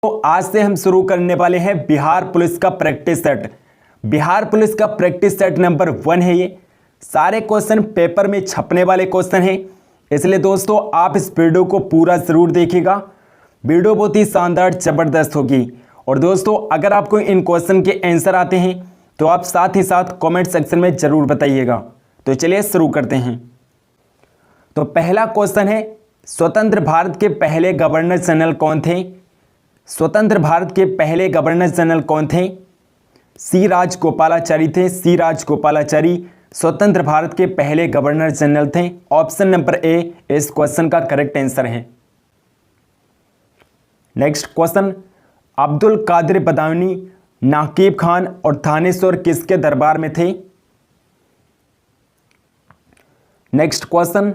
तो आज से हम शुरू करने वाले हैं बिहार पुलिस का प्रैक्टिस सेट। बिहार पुलिस का प्रैक्टिस सेट नंबर 1 है ये। सारे क्वेश्चन पेपर में छपने वाले क्वेश्चन हैं, इसलिए दोस्तों आप इस वीडियो को पूरा ज़रूर देखिएगा। वीडियो बहुत ही शानदार ज़बरदस्त होगी। और दोस्तों अगर आपको इन क्वेश्चन के आंसर आते हैं तो आप साथ ही साथ कमेंट सेक्शन में ज़रूर बताइएगा। तो चलिए शुरू करते हैं। तो पहला क्वेश्चन है, स्वतंत्र भारत के पहले गवर्नर जनरल कौन थे? स्वतंत्र भारत के पहले गवर्नर जनरल कौन थे? सी राजगोपालाचारी थे। सी राजगोपालाचारी स्वतंत्र भारत के पहले गवर्नर जनरल थे। ऑप्शन नंबर ए इस क्वेश्चन का करेक्ट आंसर है। नेक्स्ट क्वेश्चन, अब्दुल कादिर बदायूनी, नाकिब खान और थानेश्वर किसके दरबार में थे? नेक्स्ट क्वेश्चन,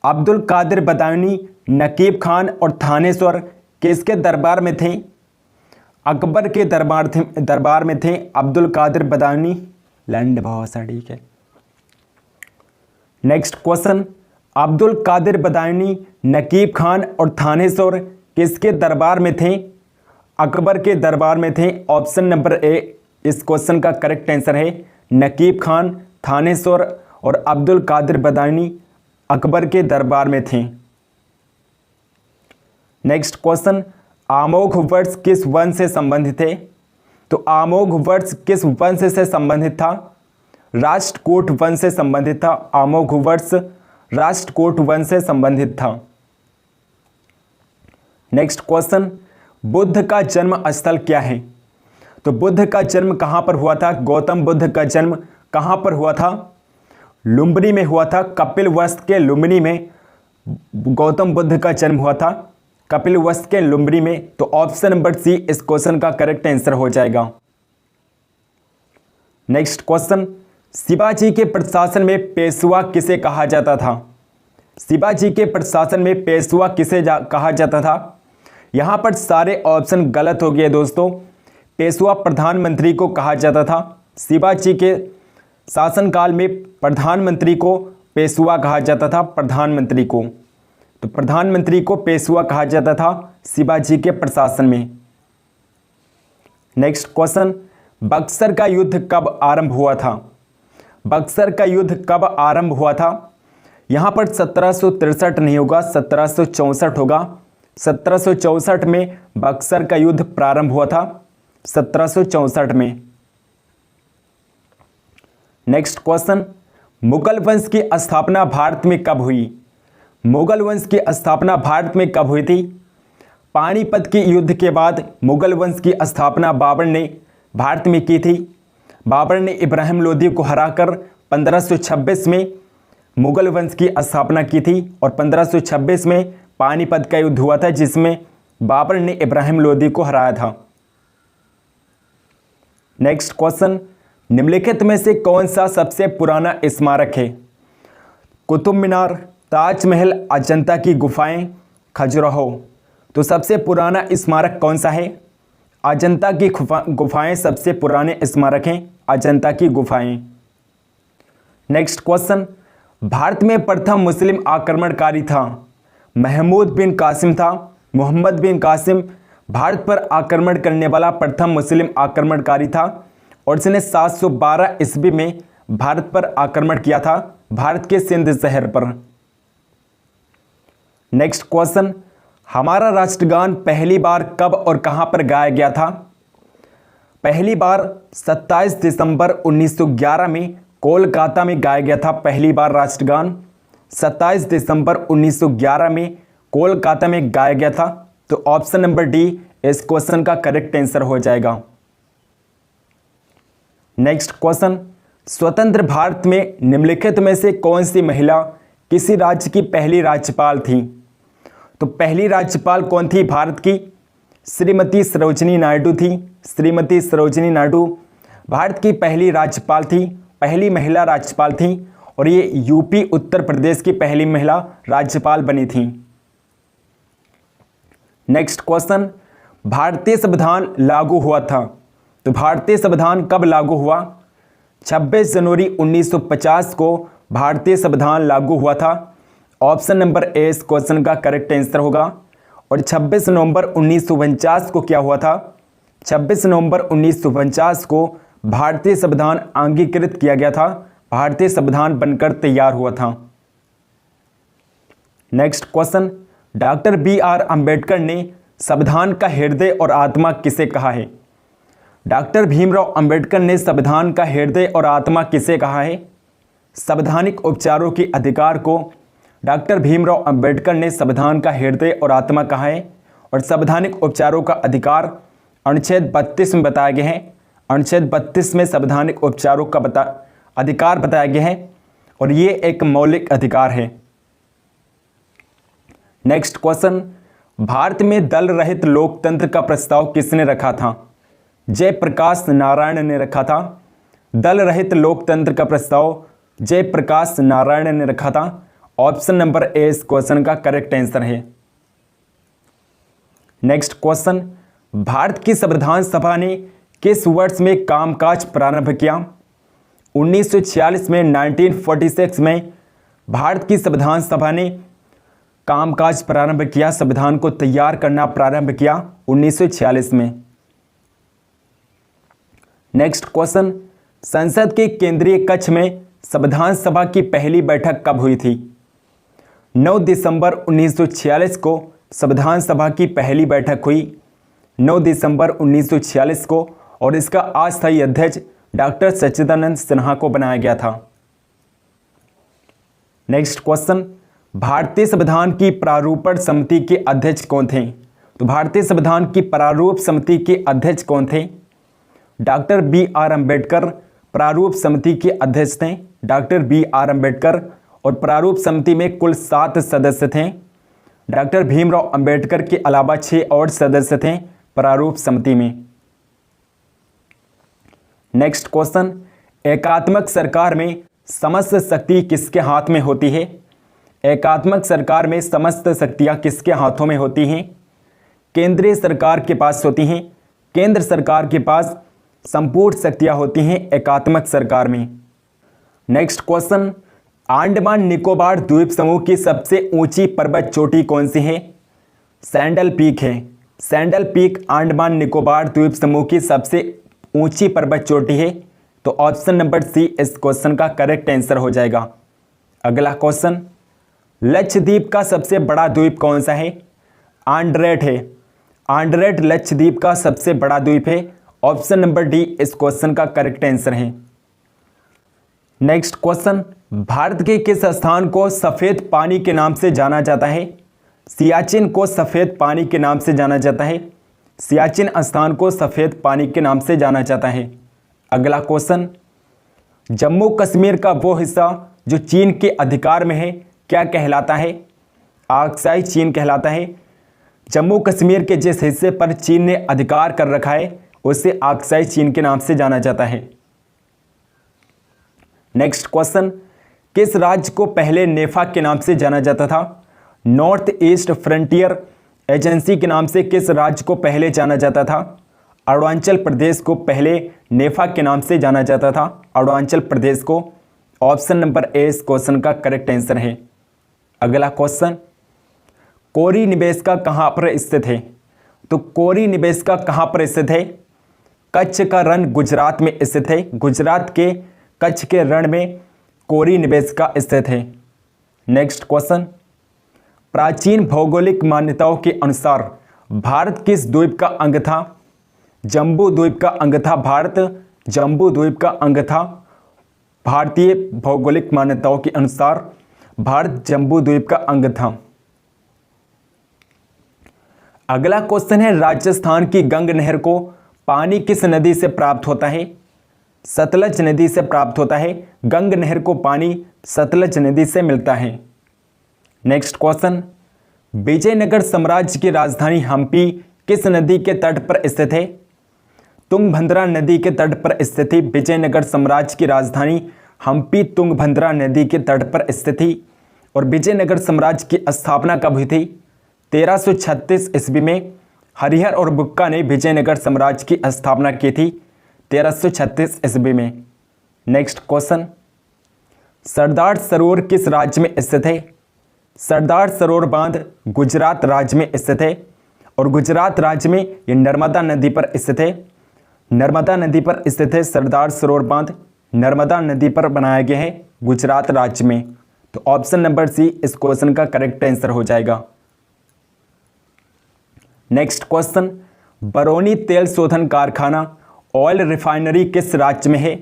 अब्दुल कादिर बदायूनी, नकीब खान और थानेश्वर किसके दरबार में थे? अकबर के दरबार में थे अब्दुल कादिर बदायूनी। लैंड बहुत सा ठीक है। नेक्स्ट क्वेश्चन, अब्दुल कादिर बदायूनी, नकीब खान और थानेश्वर किसके दरबार में थे? अकबर के दरबार में थे। ऑप्शन नंबर ए इस क्वेश्चन का करेक्ट आंसर है। नकीब खान, थानेश्वर और अब्दुल कादिर बदायूनी अकबर के दरबार में थे। नेक्स्ट क्वेश्चन, अमोघ वर्ष किस वंश से संबंधित है? तो अमोघ वर्ष किस वंश से संबंधित था? राष्ट्रकूट वंश से संबंधित था। अमोघ वर्ष राष्ट्रकूट वंश से संबंधित था। नेक्स्ट क्वेश्चन, बुद्ध का जन्म स्थल क्या है? तो बुद्ध का जन्म कहां पर हुआ था? गौतम बुद्ध का जन्म कहां पर हुआ था? लुम्बिनी में हुआ था। कपिलवस्तु के लुम्बिनी में गौतम बुद्ध का जन्म हुआ था। कपिलवस्तु के लुम्बिनी में। तो ऑप्शन नंबर सी इस क्वेश्चन का करेक्ट आंसर हो जाएगा। नेक्स्ट क्वेश्चन, शिवाजी के प्रशासन में पेशवा किसे कहा जाता था? शिवाजी के प्रशासन में पेशवा किसे कहा जाता था? यहां पर सारे ऑप्शन गलत हो गए दोस्तों। पेशवा प्रधानमंत्री को कहा जाता था। शिवाजी के शासनकाल में प्रधानमंत्री को पेशवा कहा जाता था। प्रधानमंत्री को, तो प्रधानमंत्री को पेशवा कहा जाता था शिवाजी के प्रशासन में। नेक्स्ट क्वेश्चन, बक्सर का युद्ध कब आरंभ हुआ था? बक्सर का युद्ध कब आरंभ हुआ था? यहां पर 1763 नहीं होगा, 1764 होगा। 1764 में बक्सर का युद्ध प्रारंभ हुआ था। 1764 में। नेक्स्ट क्वेश्चन, मुगल वंश की स्थापना भारत में कब हुई? मुगल वंश की स्थापना भारत में कब हुई थी? पानीपत के युद्ध के बाद मुगल वंश की स्थापना बाबर ने भारत में की थी। बाबर ने इब्राहिम लोदी को हराकर 1526 में मुगल वंश की स्थापना की थी और 1526 में पानीपत का युद्ध हुआ था जिसमें बाबर ने इब्राहिम लोदी को हराया था। नेक्स्ट क्वेश्चन, निम्नलिखित में से कौन सा सबसे पुराना स्मारक है? कुतुब मीनार, ताजमहल, अजंता की गुफाएं, खजुराहो। तो सबसे पुराना स्मारक कौन सा है? अजंता की गुफाएं सबसे पुराने स्मारक हैं। अजंता की गुफाएं। नेक्स्ट क्वेश्चन, भारत में प्रथम मुस्लिम आक्रमणकारी था? महमूद बिन कासिम था। मोहम्मद बिन कासिम भारत पर आक्रमण करने वाला प्रथम मुस्लिम आक्रमणकारी था और इसने 712 ईस्वी में भारत पर आक्रमण किया था, भारत के सिंध शहर पर। नेक्स्ट क्वेश्चन, हमारा राष्ट्रगान पहली बार कब और कहां पर गाया गया था? पहली बार 27 दिसंबर 1911 में कोलकाता में गाया गया था। पहली बार राष्ट्रगान 27 दिसंबर 1911 में कोलकाता में गाया गया था। तो ऑप्शन नंबर डी इस क्वेश्चन का करेक्ट आंसर हो जाएगा। नेक्स्ट क्वेश्चन, स्वतंत्र भारत में निम्नलिखित में से कौन सी महिला किसी राज्य की पहली राज्यपाल थी? तो पहली राज्यपाल कौन थी भारत की? श्रीमती सरोजिनी नायडू थी। श्रीमती सरोजिनी नायडू भारत की पहली राज्यपाल थी, पहली महिला राज्यपाल थी और ये यूपी उत्तर प्रदेश की पहली महिला राज्यपाल बनी थी। नेक्स्ट क्वेश्चन, भारतीय संविधान लागू हुआ था? तो भारतीय संविधान कब लागू हुआ? 26 जनवरी 1950 को भारतीय संविधान लागू हुआ था ऑप्शन नंबर ए इस क्वेश्चन का करेक्ट आंसर होगा। और 26 नवंबर 1949 को क्या हुआ था? 26 नवंबर 1949 को भारतीय संविधान अंगीकृत किया गया था, भारतीय संविधान बनकर तैयार हुआ था। Next question, doctor B R. Ambedkar ने संविधान का हृदय और आत्मा किसे कहा है? डॉक्टर भीमराव अंबेडकर ने संविधान का हृदय और आत्मा किसे कहा है? संवैधानिक उपचारों के अधिकार को डॉक्टर भीमराव अंबेडकर ने संविधान का हृदय और आत्मा कहा है। और संवैधानिक उपचारों का अधिकार अनुच्छेद 32 में बताया गया है। अनुच्छेद 32 में संवैधानिक उपचारों का अधिकार बताया गया है और ये एक मौलिक अधिकार है। नेक्स्ट क्वेश्चन, भारत में दल रहित लोकतंत्र का प्रस्ताव किसने रखा था? जयप्रकाश नारायण ने रखा था। दल रहित लोकतंत्र का प्रस्ताव जयप्रकाश नारायण ने रखा था। ऑप्शन नंबर ए इस क्वेश्चन का करेक्ट आंसर है। नेक्स्ट क्वेश्चन, भारत की संविधान सभा ने किस वर्ष में कामकाज प्रारंभ किया? 1946 में, 1946 में भारत की संविधान सभा ने कामकाज प्रारंभ किया, संविधान को तैयार करना प्रारंभ किया 1946 में। नेक्स्ट क्वेश्चन, संसद के केंद्रीय कक्ष में संविधान सभा की पहली बैठक कब हुई थी? 9 दिसंबर 1946 को संविधान सभा की पहली बैठक हुई, 9 दिसंबर 1946 को, और इसका अस्थायी अध्यक्ष डॉक्टर सच्चिदानंद सिन्हा को बनाया गया था। नेक्स्ट क्वेश्चन, भारतीय संविधान की प्रारूपण समिति के अध्यक्ष कौन थे? तो भारतीय संविधान की प्रारूप समिति के अध्यक्ष कौन थे? Doctor B R. अंबेडकर प्रारूप समिति के अध्यक्ष थे, डॉक्टर बी.आर. अंबेडकर। और प्रारूप समिति में कुल 7 सदस्य थे। डॉक्टर भीमराव अंबेडकर के अलावा 6 और सदस्य थे प्रारूप समिति में। नेक्स्ट क्वेश्चन, एकात्मक सरकार में समस्त शक्ति किसके हाथ में होती है? एकात्मक सरकार में समस्त शक्तियां किसके हाथों में होती हैं? केंद्रीय सरकार के पास होती हैं। केंद्र सरकार के पास संपूर्ण शक्तियां होती हैं एकात्मक सरकार में। नेक्स्ट क्वेश्चन, अंडमान निकोबार द्वीप समूह की सबसे ऊंची पर्वत चोटी कौन सी है? सैंडल पीक है। सैंडल पीक अंडमान निकोबार द्वीप समूह की सबसे ऊंची पर्वत चोटी है। तो ऑप्शन नंबर सी इस क्वेश्चन का करेक्ट आंसर हो जाएगा। अगला क्वेश्चन, लक्षद्वीप का सबसे बड़ा द्वीप कौन सा है? आंड्रेट है। आंड्रेट लक्षद्वीप का सबसे बड़ा द्वीप है। ऑप्शन नंबर डी इस क्वेश्चन का करेक्ट आंसर है। नेक्स्ट क्वेश्चन, भारत के किस स्थान को सफेद पानी के नाम से जाना जाता है? सियाचिन को सफेद पानी के नाम से जाना जाता है। सियाचिन स्थान को सफेद पानी के नाम से जाना जाता है। अगला क्वेश्चन, जम्मू कश्मीर का वो हिस्सा जो चीन के अधिकार में है क्या कहलाता है? आक्साई चीन कहलाता है। जम्मू कश्मीर के जिस हिस्से पर चीन ने अधिकार कर रखा है उसे आक्साई चीन के नाम से जाना जाता है। नेक्स्ट क्वेश्चन, किस राज्य को पहले नेफा के नाम से जाना जाता था? नॉर्थ ईस्ट फ्रंटियर एजेंसी के नाम से किस राज्य को पहले जाना जाता था? अरुणाचल प्रदेश को पहले नेफा के नाम से जाना जाता था, अरुणाचल प्रदेश को। ऑप्शन नंबर ए इस क्वेश्चन का करेक्ट आंसर है। अगला क्वेश्चन, कोरी निवेशिका कहाँ पर स्थित है? तो कोरी निवेशिका कहाँ पर स्थित है? कच्छ का रण गुजरात में स्थित है। गुजरात के कच्छ के रण में कोरी निवेशिका स्थित है। नेक्स्ट क्वेश्चन, प्राचीन भौगोलिक मान्यताओं के अनुसार भारत किस द्वीप का अंग था? जम्बू द्वीप का अंग था भारत। जम्बू द्वीप का अंग था। भारतीय भौगोलिक मान्यताओं के अनुसार भारत जम्बू द्वीप का अंग था। अगला क्वेश्चन है, राजस्थान की गंग नहर को पानी किस नदी से प्राप्त होता है? सतलज नदी से प्राप्त होता है। गंग नहर को पानी सतलज नदी से मिलता है। नेक्स्ट क्वेश्चन, विजयनगर साम्राज्य की राजधानी हम्पी किस नदी के तट पर स्थित है? तुंगभद्रा नदी के तट पर स्थित थी। विजयनगर साम्राज्य की राजधानी हम्पी तुंगभद्रा नदी के तट पर स्थित थी। और विजयनगर साम्राज्य की स्थापना कब हुई थी? 1336 ईस्वी में हरिहर और बुक्का ने विजयनगर साम्राज्य की स्थापना की थी 1336 ईस्वी में। नेक्स्ट क्वेश्चन, सरदार सरोवर किस राज्य में स्थित है? सरदार सरोवर बांध गुजरात राज्य में स्थित है और गुजरात राज्य में ये नर्मदा नदी पर स्थित है। नर्मदा नदी पर स्थित है सरदार सरोवर बांध, नर्मदा नदी पर बनाया गया है गुजरात राज्य में। तो ऑप्शन नंबर सी इस क्वेश्चन का करेक्ट आंसर हो जाएगा। नेक्स्ट क्वेश्चन, बरौनी तेल शोधन कारखाना ऑयल रिफाइनरी किस राज्य में है?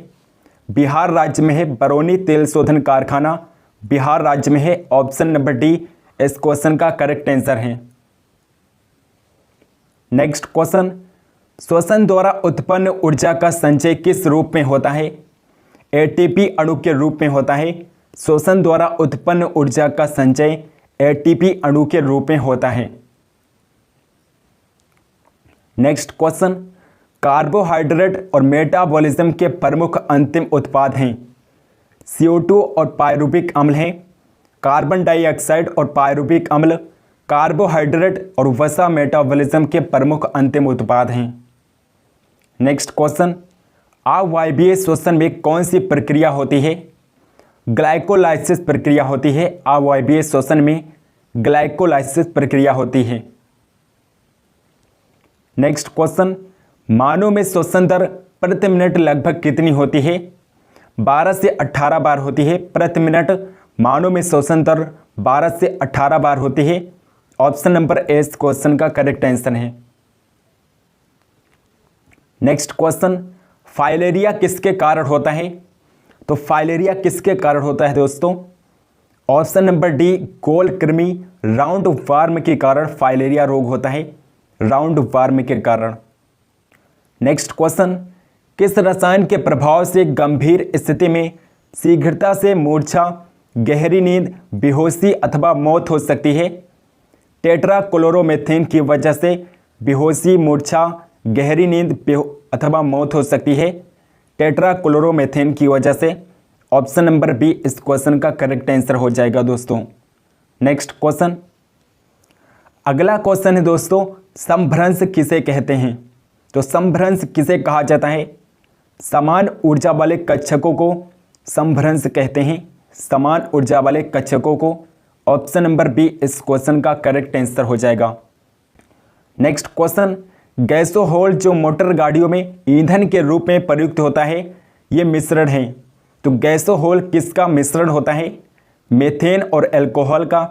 बिहार राज्य में है। बरौनी तेल शोधन कारखाना बिहार राज्य में है। ऑप्शन नंबर डी इस क्वेश्चन का करेक्ट आंसर है। नेक्स्ट क्वेश्चन, श्वसन द्वारा उत्पन्न ऊर्जा का संचय किस रूप में होता है? एटीपी अणु के रूप में होता है। श्वसन द्वारा उत्पन्न ऊर्जा का संचय एटीपी अणु के रूप में होता है। नेक्स्ट क्वेश्चन, कार्बोहाइड्रेट और मेटाबॉलिज्म के प्रमुख अंतिम उत्पाद हैं। CO2 और पायरुविक अम्ल हैं। कार्बन डाइऑक्साइड और पायरुविक अम्ल कार्बोहाइड्रेट और वसा मेटाबॉलिज्म के प्रमुख अंतिम उत्पाद हैं। नेक्स्ट क्वेश्चन, अवायवीय श्वसन में कौन सी प्रक्रिया होती है? ग्लाइकोलाइसिस प्रक्रिया होती है। अवायवीय श्वसन में ग्लाइकोलाइसिस प्रक्रिया होती है। नेक्स्ट क्वेश्चन, मानव में श्वसन दर प्रति मिनट लगभग कितनी होती है? 12 से 18 बार होती है प्रति मिनट। मानव में श्वसन दर 12 से 18 बार होती है। ऑप्शन नंबर ए इस क्वेश्चन का करेक्ट आंसर है। नेक्स्ट क्वेश्चन, फाइलेरिया किसके कारण होता है? तो फाइलेरिया किसके कारण होता है दोस्तों? ऑप्शन नंबर डी गोल कृमि राउंड वार्म के कारण फाइलेरिया रोग होता है। राउंड वार्म के कारण। नेक्स्ट क्वेश्चन, किस रसायन के प्रभाव से गंभीर स्थिति में शीघ्रता से मूर्छा, गहरी नींद, बेहोशी अथवा मौत हो सकती है? टेट्राक्लोरोमेथेन की वजह से बेहोशी, मूर्छा, गहरी नींद अथवा मौत हो सकती है। टेट्राक्लोरोमेथेन की वजह से। ऑप्शन नंबर बी इस क्वेश्चन का करेक्ट आंसर हो जाएगा दोस्तों। नेक्स्ट क्वेश्चन, अगला क्वेश्चन है दोस्तों, समभ्रंश किसे कहते हैं? तो समभ्रंश किसे कहा जाता है? समान ऊर्जा वाले कक्षकों को समभ्रंश कहते हैं। समान ऊर्जा वाले कक्षकों को। ऑप्शन नंबर बी इस क्वेश्चन का करेक्ट आंसर हो जाएगा। नेक्स्ट क्वेश्चन, गैसोहोल जो मोटर गाड़ियों में ईंधन के रूप में प्रयुक्त होता है, ये मिश्रण है। तो गैसोहोल किसका मिश्रण होता है? मेथेन और एल्कोहल का,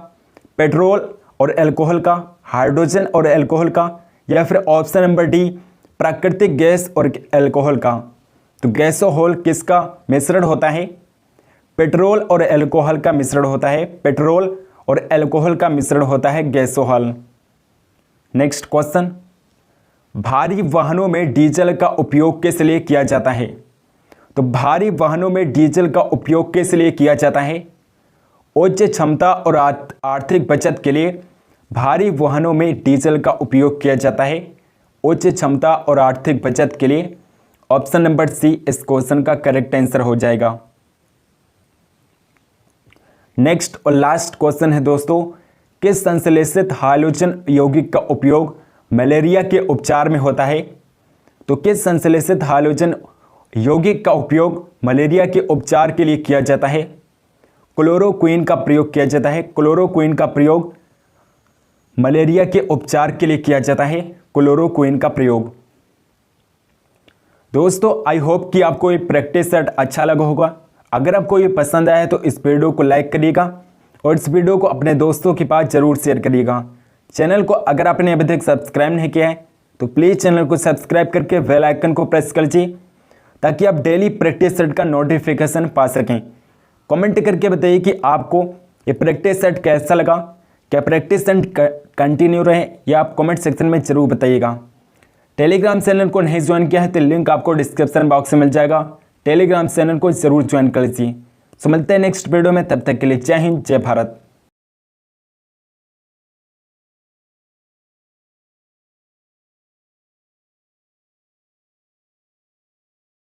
पेट्रोल और एल्कोहल का, हाइड्रोजन और एल्कोहल का, या फिर ऑप्शन नंबर डी प्राकृतिक गैस और एल्कोहल का। तो गैसोहोल किसका मिश्रण होता है? पेट्रोल और एल्कोहल का मिश्रण होता है। पेट्रोल और एल्कोहल का मिश्रण होता है गैसोहॉल। नेक्स्ट क्वेश्चन, भारी वाहनों में डीजल का उपयोग किस लिए किया जाता है? तो भारी वाहनों में डीजल का उपयोग किस लिए किया जाता है? उच्च क्षमता और आर्थिक बचत के लिए भारी वाहनों में डीजल का उपयोग किया जाता है। उच्च क्षमता और आर्थिक बचत के लिए। ऑप्शन नंबर सी इस क्वेश्चन का करेक्ट आंसर हो जाएगा। नेक्स्ट और लास्ट क्वेश्चन है दोस्तों, किस संश्लेषित हाइड्रोजन यौगिक का उपयोग मलेरिया के उपचार में होता है? तो किस संश्लेषित हाइड्रोजन यौगिक का उपयोग मलेरिया के उपचार के लिए किया जाता है? क्लोरोक्विन का प्रयोग किया जाता है। क्लोरोक्विन का प्रयोग मलेरिया के उपचार के लिए किया जाता है। क्लोरोक्विन का प्रयोग। दोस्तों आई होप कि आपको ये प्रैक्टिस सेट अच्छा लगा होगा। अगर आपको ये पसंद आया तो इस वीडियो को लाइक करिएगा और इस वीडियो को अपने दोस्तों के पास जरूर शेयर करिएगा। चैनल को अगर आपने अभी तक सब्सक्राइब नहीं किया है तो प्लीज़ चैनल को सब्सक्राइब करके बेल आइकन को प्रेस कर लीजिए ताकि आप डेली प्रैक्टिस सेट का नोटिफिकेशन पा सकें। कमेंट करके बताइए कि आपको ये प्रैक्टिस सेट कैसा लगा। क्या प्रैक्टिस सेट कंटिन्यू रहे या आप कमेंट सेक्शन में जरूर बताइएगा। टेलीग्राम चैनल को नहीं ज्वाइन किया है तो लिंक आपको डिस्क्रिप्शन बॉक्स में मिल जाएगा। टेलीग्राम चैनल को जरूर ज्वाइन कर लीजिए। सो मिलते हैं नेक्स्ट वीडियो में, तब तक के लिए जय हिंद जय भारत।